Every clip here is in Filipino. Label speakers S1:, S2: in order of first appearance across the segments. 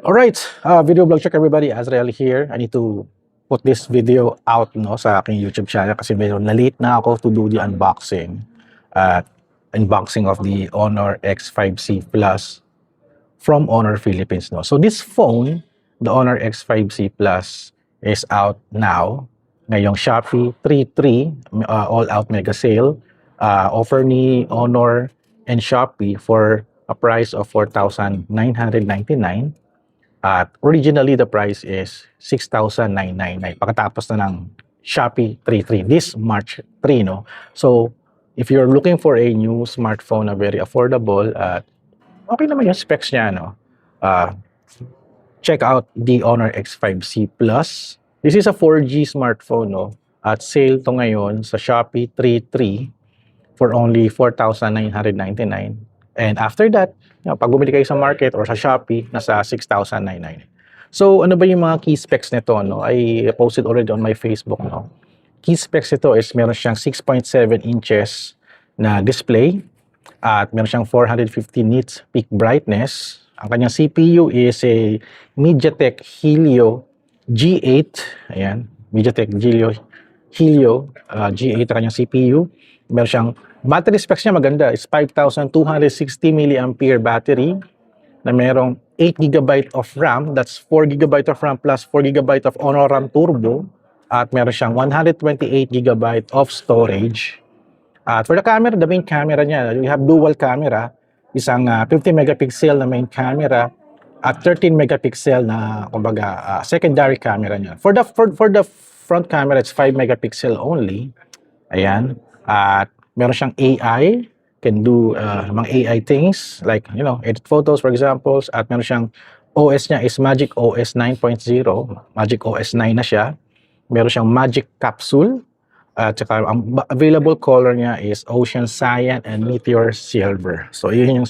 S1: Alright, video blog check everybody, Azrael here. I need to put this video out sa aking YouTube channel kasi medyo na-late na ako to do the unboxing of the Honor X5C Plus from Honor Philippines. So this phone, the Honor X5C Plus, is out now. Ngayong Shopee 3.3 all-out mega sale. Offer ni Honor and Shopee for a price of 4,999. At originally, the price is 6,999. Pagkatapos na ng Shopee 3.3 this March 3, no? So, if you're looking for a new smartphone na very affordable at okay naman yung specs niya, no? Check out the Honor X5C Plus. This is a 4G smartphone, no? At sale to ngayon sa Shopee 3.3 for only 4,999. And after that, pag bumili kayo sa market or sa Shopee, nasa 6,999. So, ano ba yung mga key specs nito? No? I posted already on my Facebook. No? Key specs nito is meron siyang 6.7 inches na display at meron siyang 450 nits peak brightness. Ang kanyang CPU is a MediaTek Helio G8. Ayan, MediaTek Helio G8 ang kanyang CPU. Meron siyang battery specs niya maganda. It's 5,260 mAh battery na merong 8GB of RAM. That's 4GB of RAM plus 4GB of Honor RAM Turbo. At meron siyang 128GB of storage. At for the camera, the main camera niya, we have dual camera. Isang 50 megapixel na main camera at 13 megapixel na kumbaga secondary camera niya. For the front camera, it's 5 megapixel only. Ayan. At meron siyang AI, can do mga AI things like, edit photos for example. At meron siyang OS niya is Magic OS 9.0. Magic OS 9 na siya. Meron siyang Magic Capsule. At saka ang available color niya is Ocean Cyan and Meteor Silver. So yun yung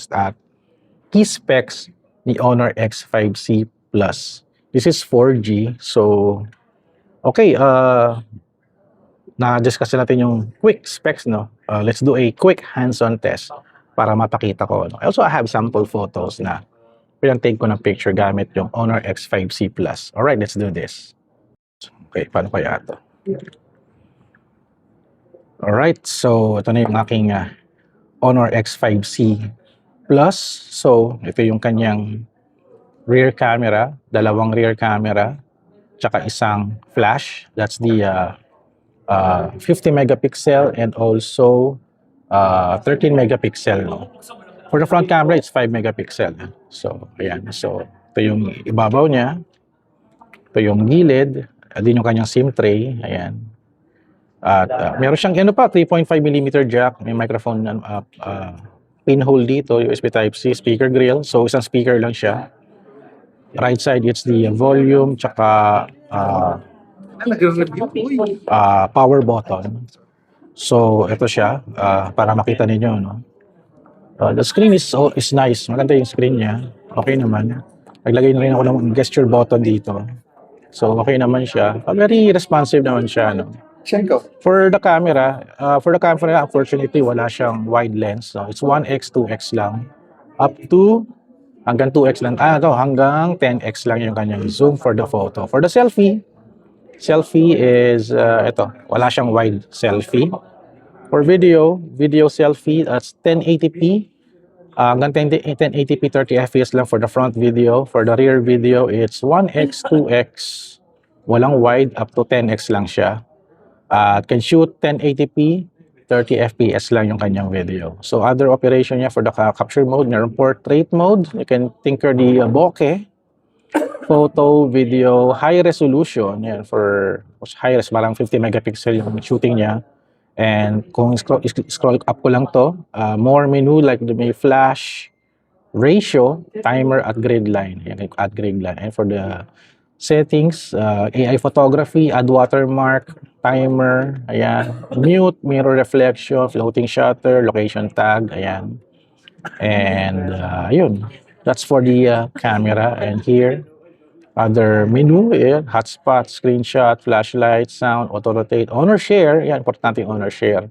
S1: key specs ni Honor X5C Plus. This is 4G. So, okay, na-discuss natin yung quick specs, no? Let's do a quick hands-on test para mapakita ko. No? Also, I have sample photos na pinag-take ko ng picture gamit yung Honor X5C Plus. Alright, let's do this. Okay, paano kaya ito? Alright, so ito na yung aking Honor X5C Plus. So, ito yung kanyang rear camera, dalawang rear camera, tsaka isang flash. That's the 50 megapixel and also 13 megapixel. No? For the front camera, it's 5 megapixel. So, ayan. So, ito yung ibabaw niya. Ito yung gilid. Din yung kanyang SIM tray. Ayan. At meron siyang 3.5mm jack. May microphone pinhole dito. USB Type-C, speaker grill. So, isang speaker lang siya. Right side, it's the volume, tsaka power button. So, ito siya, para makita ninyo, no? The screen is nice. Maganda yung screen niya. Okay naman. Naglagay na rin ako ng gesture button dito. So, okay naman siya. Very responsive naman siya, no? For the camera, unfortunately, wala siyang wide lens. So, it's 1x, 2x lang. Up to hanggang 2x lang. Hanggang 10x lang yung kanyang zoom for the photo. For the selfie is wala siyang wide selfie. For video selfie, that's 1080p. Hanggang 1080p 30 fps lang for the front video. For the rear video, it's 1x, 2x. Walang wide, up to 10x lang siya. Can shoot 1080p, 30 fps lang yung kanyang video. So other operation niya for the capture mode, meron portrait mode. You can tinker the bokeh. Photo, video, high resolution. Yan, for high res, parang 50 megapixel yung shooting niya. And kung scroll up ko lang to, more menu like may flash, ratio, timer at grid line. Yan, add grid line. And for the settings, AI photography, add watermark, timer, ayan, mute, mirror reflection, floating shutter, location tag, ayan. And yun, that's for the camera. And here, other menu, ayan, hotspot, screenshot, flashlight, sound, auto rotate, Honor Share, yan, importante yung Honor Share.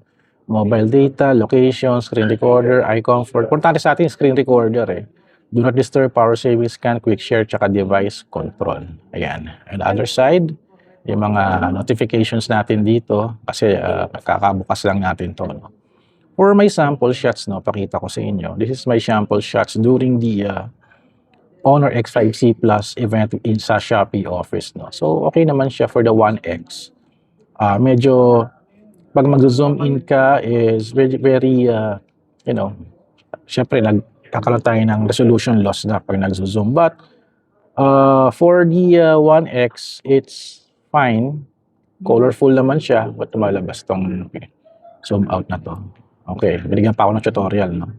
S1: Mobile data, location, screen recorder, eye comfort. Importante sa atin screen recorder Do not disturb, power saving scan, quick share, tsaka device control. Ayan. And the other side, yung mga notifications natin dito, kasi kakabukas lang natin to. No? For my sample shots, no, pakita ko sa inyo. This is my sample shots during the Honor X5C Plus event sa Shopee office. No? So, okay naman siya for the 1X. Medyo, pag mag-zoom in ka is very you know, syempre, nagkakaroon tayo ng resolution loss na pag nag-zoom. But, for the 1X, it's fine. Colorful naman siya. Ba't tumalabas tong zoom out na to? Okay, binigyan pa ako ng tutorial, no?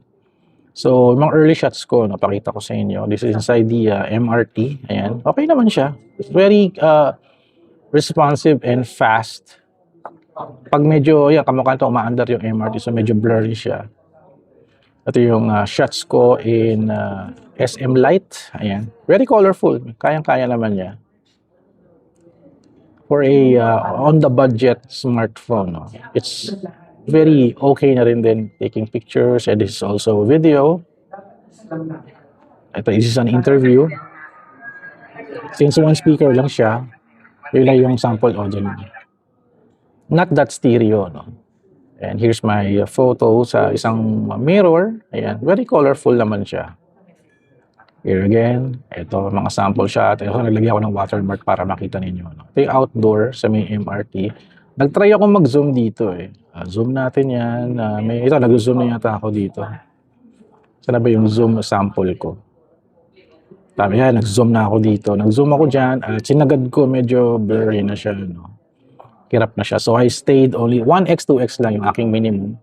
S1: So, mga early shots ko, napakita ko sa inyo. This is inside the MRT. Ayan. Okay naman siya. It's very responsive and fast. Pag medyo, yan, kamukha ito, umaandar yung MRT, so medyo blurry siya. Ito yung shots ko in SM Lite. Ayan. Very colorful. Kayang-kaya naman niya. For a on-the-budget smartphone, no? It's very okay na rin din taking pictures, and this is also video. Ito, this is an interview. Since one speaker lang siya, yun lang yung sample audio niya. Not that stereo, no? And here's my photo sa isang mirror. Ayan, very colorful naman siya. Here again, ito mga sample shot. Ito, naglagyan ako ng watermark para makita ninyo. No? Ito yung outdoor sa may MRT. Nag-try ako mag-zoom dito eh. Zoom natin yan. Ito, nag-zoom na yata ako dito. Saan ba yung zoom sample ko? Sabi yan, nag-zoom na ako dito. Nag-zoom ako dyan. Sinagad ko, medyo blurry na siya. No? Hirap na siya. So, I stayed only 1x, 2x lang yung aking minimum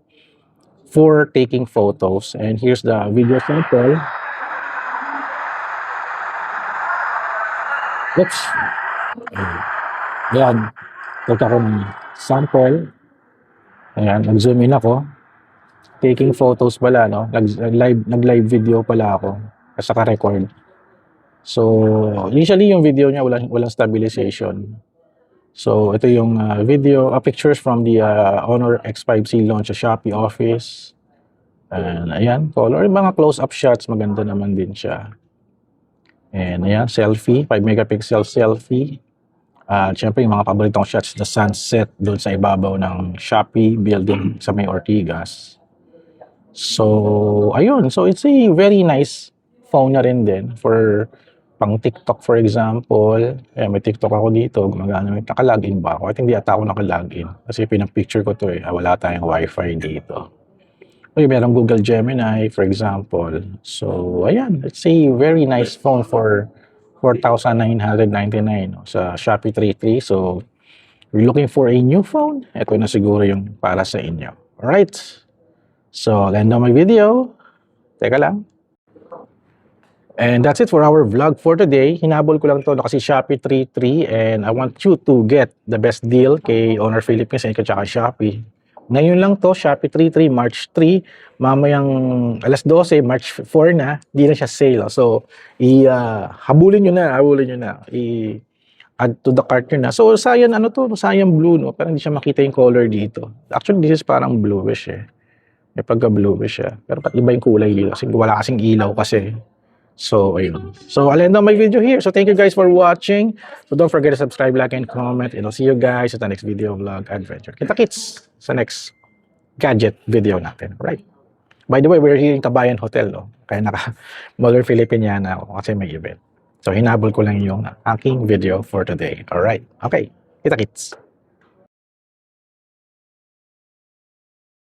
S1: for taking photos. And here's the video sample. Oops. Yan. Take ako ng sample. Ayan, nag-zoom in ako. Taking photos pala, no? Nag-live video pala ako. Kasi naka-record. So, initially yung video niya walang stabilization. So, ito yung video, pictures from the Honor X5C launch sa Shopee office. And ayan, color. Yung mga close-up shots, maganda naman din siya. And ayan, selfie, 5 megapixel selfie. Siyempre, yung mga paboritong shots, the sunset doon sa ibabaw ng Shopee building sa may Ortigas. So, ayun. So, it's a very nice phone na rin din for pang TikTok, for example. May TikTok ako dito. Gumagana, naka-login ba ako? At hindi ata ako naka-login. Kasi pinapicture ko to eh. Wala tayong wifi dito. Okay, merong Google Gemini, for example. So, ayan. It's a very nice phone for 4,999 no, sa Shopee 3.3. So, if you're looking for a new phone, ito na siguro yung para sa inyo. Alright. So, end of my video. Teka lang. And that's it for our vlog for today. Hinabol ko lang to kasi Shopee 3.3 and I want you to get the best deal kay Honor Philippines and kaya Shopee. Ngayon lang to, Shopee 3.3, March 3. Mamayang alas 12, March 4 na, hindi na siya sale. So, habulin nyo na. I-add to the cart nyo na. So, sayang sayang blue, no? Parang hindi siya makita yung color dito. Actually, this is parang bluish eh. May pagka-bluish siya. Pero pat iba yung kulay dito. Kasi wala kasing ilaw kasi. So, ayun. So, I'll end on my video here. So, thank you guys for watching. So, don't forget to subscribe, like, and comment. And I'll see you guys at the next video vlog adventure. Kita-kits sa next gadget video natin. Right. By the way, we're here in Kabayan Hotel, no? Kaya naka-Modern Filipiniana ako kasi may event. So, hinabol ko lang yung aking video for today. Alright. Okay. Kita-kits.